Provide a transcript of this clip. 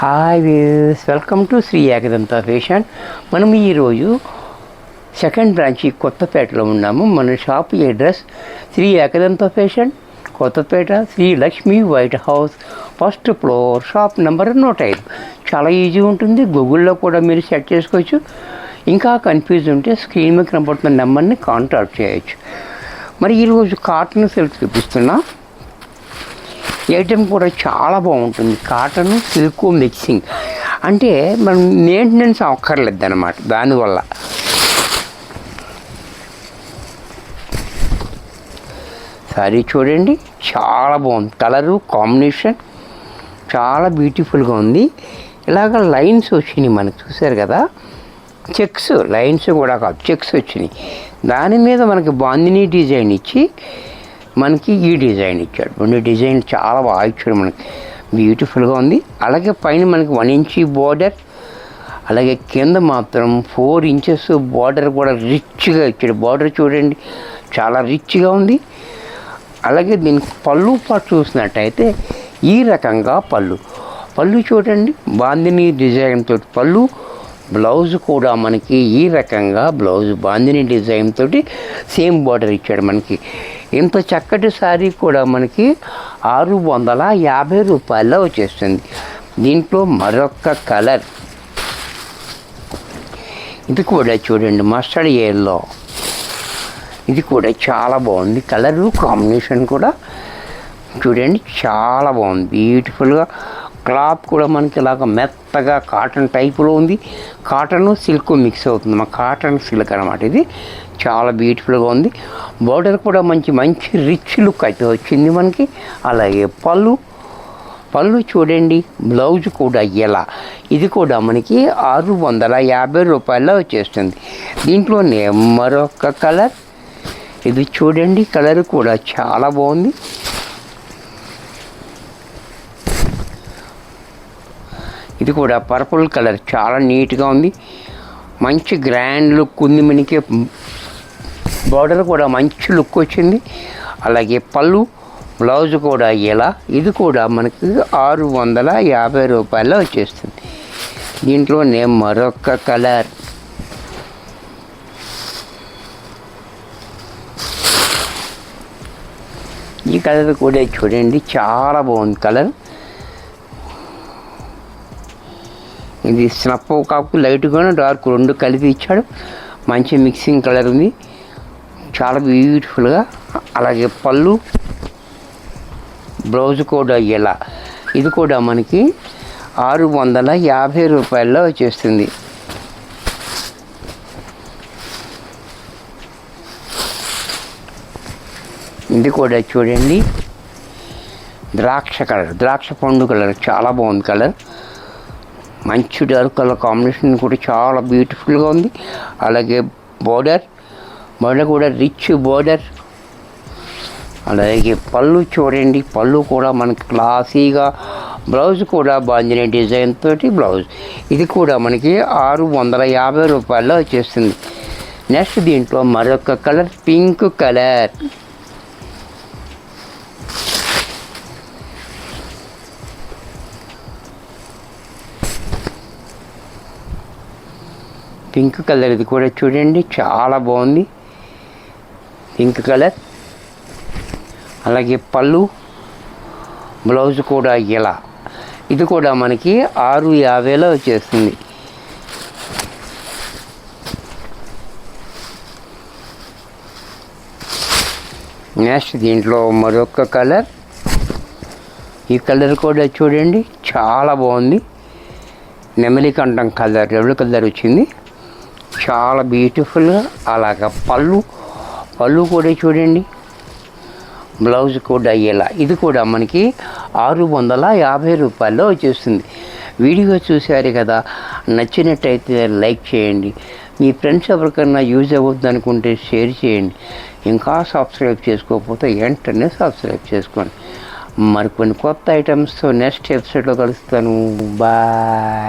Hi views, welcome to Shri Ekadanta fashion. మనం ఈరోజు second branch కొత్తపేటలో ఉన్నాము. మన shop address Shri Ekadanta fashion, Kothapeta, Shri Lakshmi white house, first floor, shop number 105. చాలా ఈజీ ఉంటుంది. గూగుల్లో కూడా మీరు సెట్ చేసుకోవచ్చు. ఇంకా కన్ఫ్యూజ్ ఉంటే స్క్రీన్ మీద కనపడుతున్న నెంబర్ని కాంటాక్ట్ చేయొచ్చు. మరి ఈరోజు కాటన్ సిల్క్ చూపిస్తున్నా. ఐటెం కూడా చాలా బాగుంటుంది. కాటన్ సిల్క్ మిక్సింగ్ అంటే మనం మెయింటెనెన్స్ అక్కర్లేదు అన్నమాట. దానివల్ల సారీ చూడండి, చాలా బాగుంది. కలరు కాంబినేషన్ చాలా బ్యూటిఫుల్గా ఉంది. ఇలాగ లైన్స్ వచ్చినాయి మనకు, చూసారు కదా. చెక్స్, లైన్స్ కూడా కాదు, చెక్స్ వచ్చినాయి. దాని మీద మనకి బాందినీ డిజైన్ ఇచ్చి మనకి ఈ డిజైన్ ఇచ్చాడు. రెండు డిజైన్ చాలా బాగా ఇచ్చాడు మనకి, బ్యూటిఫుల్గా ఉంది. అలాగే పైన మనకి 1 ఇంచ్ బోర్డర్, అలాగే కింద మాత్రం 4 ఇంచెస్ బోర్డర్ కూడా రిచ్గా ఇచ్చాడు. బోర్డర్ చూడండి, చాలా రిచ్గా ఉంది. అలాగే దీనికి పళ్ళు పాటు చూసినట్టయితే ఈ రకంగా పళ్ళు చూడండి, బాందినీ డిజైన్ తోటి పళ్ళు. బ్లౌజ్ కూడా మనకి ఈ రకంగా బ్లౌజ్ బాందినీ డిజైన్ తోటి సేమ్ బార్డర్ ఇచ్చాడు మనకి. ఇంత చక్కటి శారీ కూడా మనకి 650 రూపాయల్లో వచ్చేస్తుంది. దీంట్లో మరొక కలర్, ఇది కూడా చూడండి, మస్టర్డ్ ఎల్లో. ఇది కూడా చాలా బాగుంది. కలరు కాంబినేషన్ కూడా చూడండి, చాలా బాగుంది, బ్యూటిఫుల్గా. క్లాత్ కూడా మనకి ఇలాగ మెత్తగా కాటన్ టైపులో ఉంది. కాటన్ సిల్క్ మిక్స్ అవుతుంది. మా కాటన్ సిల్క్ అనమాట. ఇది చాలా బ్యూటిఫుల్గా ఉంది. బోర్డర్ కూడా మంచి రిచ్ లుక్ అయితే వచ్చింది మనకి. అలాగే పళ్ళు చూడండి, బ్లౌజ్ కూడా ఎలా. ఇది కూడా మనకి 650 రూపాయల్లో వచ్చేస్తుంది. దీంట్లోనే మరొక కలర్, ఇది చూడండి, కలర్ కూడా చాలా బాగుంది. ఇది కూడా పర్పుల్ కలర్, చాలా నీట్గా ఉంది. మంచి గ్రాండ్ లుక్ ఉంది మనకి. బార్డర్ కూడా మంచి లుక్ వచ్చింది. అలాగే పళ్ళు, బ్లౌజ్ కూడా ఎలా. ఇది కూడా మనకి 650 రూపాయల్లో వచ్చేస్తుంది. దీంట్లోనే మరొక కలర్, ఈ కలర్ కూడా చూడండి, చాలా బాగుంది కలర్. ఇది స్నప్ కాకు, లైట్గాను డార్క్ రెండు కలిపి ఇచ్చాడు. మంచి మిక్సింగ్ కలర్ ఉంది, చాలా బ్యూటిఫుల్గా. అలాగే పళ్ళు, బ్లౌజ్ కూడా ఎలా. ఇది కూడా మనకి 650 రూపాయల్లో వచ్చేస్తుంది. ఇది కూడా చూడండి, ద్రాక్ష కలర్, ద్రాక్ష పండు కలర్, చాలా బాగుంది కలర్. మంచి డార్క్ కలర్ కాంబినేషన్ కూడా చాలా బ్యూటిఫుల్గా ఉంది. అలాగే బోర్డర్ కూడా రిచ్ బోర్డర్. అలాగే పళ్ళు చూడండి, పళ్ళు కూడా మనకి క్లాసీగా. బ్లౌజ్ కూడా బాందినీ డిజైన్ తోటి బ్లౌజ్. ఇది కూడా మనకి 650 రూపాయల్లో వచ్చేస్తుంది. నెక్స్ట్ దీంట్లో మరొక colour, pink colour. Pink colour, ఇది కూడా చూడండి, చాలా బాగుంది పింక్ కలర్. అలాగే పళ్ళు, బ్లౌజ్ కూడా ఇలా. ఇది కూడా మనకి 650లో వచ్చేస్తుంది. నెక్స్ట్ దీంట్లో మరొక కలర్, ఈ కలర్ కూడా చూడండి, చాలా బాగుంది. నెమలి కంఠం కలర్, రెడ్ కలర్ వచ్చింది, చాలా బ్యూటిఫుల్గా. అలాగా పళ్ళు కూడా చూడండి, బ్లౌజ్ కూడా ఎలా. ఇది కూడా మనకి 650 రూపాయల్లో వచ్చేస్తుంది. వీడియో చూశారు కదా, నచ్చినట్టయితే లైక్ చేయండి. మీ ఫ్రెండ్స్ ఎవరికన్నా యూజ్ అవ్వద్దు అనుకుంటే షేర్ చేయండి. ఇంకా సబ్స్క్రైబ్ చేసుకోకపోతే వెంటనే సబ్స్క్రైబ్ చేసుకోండి. మరికొన్ని కొత్త ఐటమ్స్తో నెక్స్ట్ ఎపిసోడ్లో కలుస్తాను. బాయ్.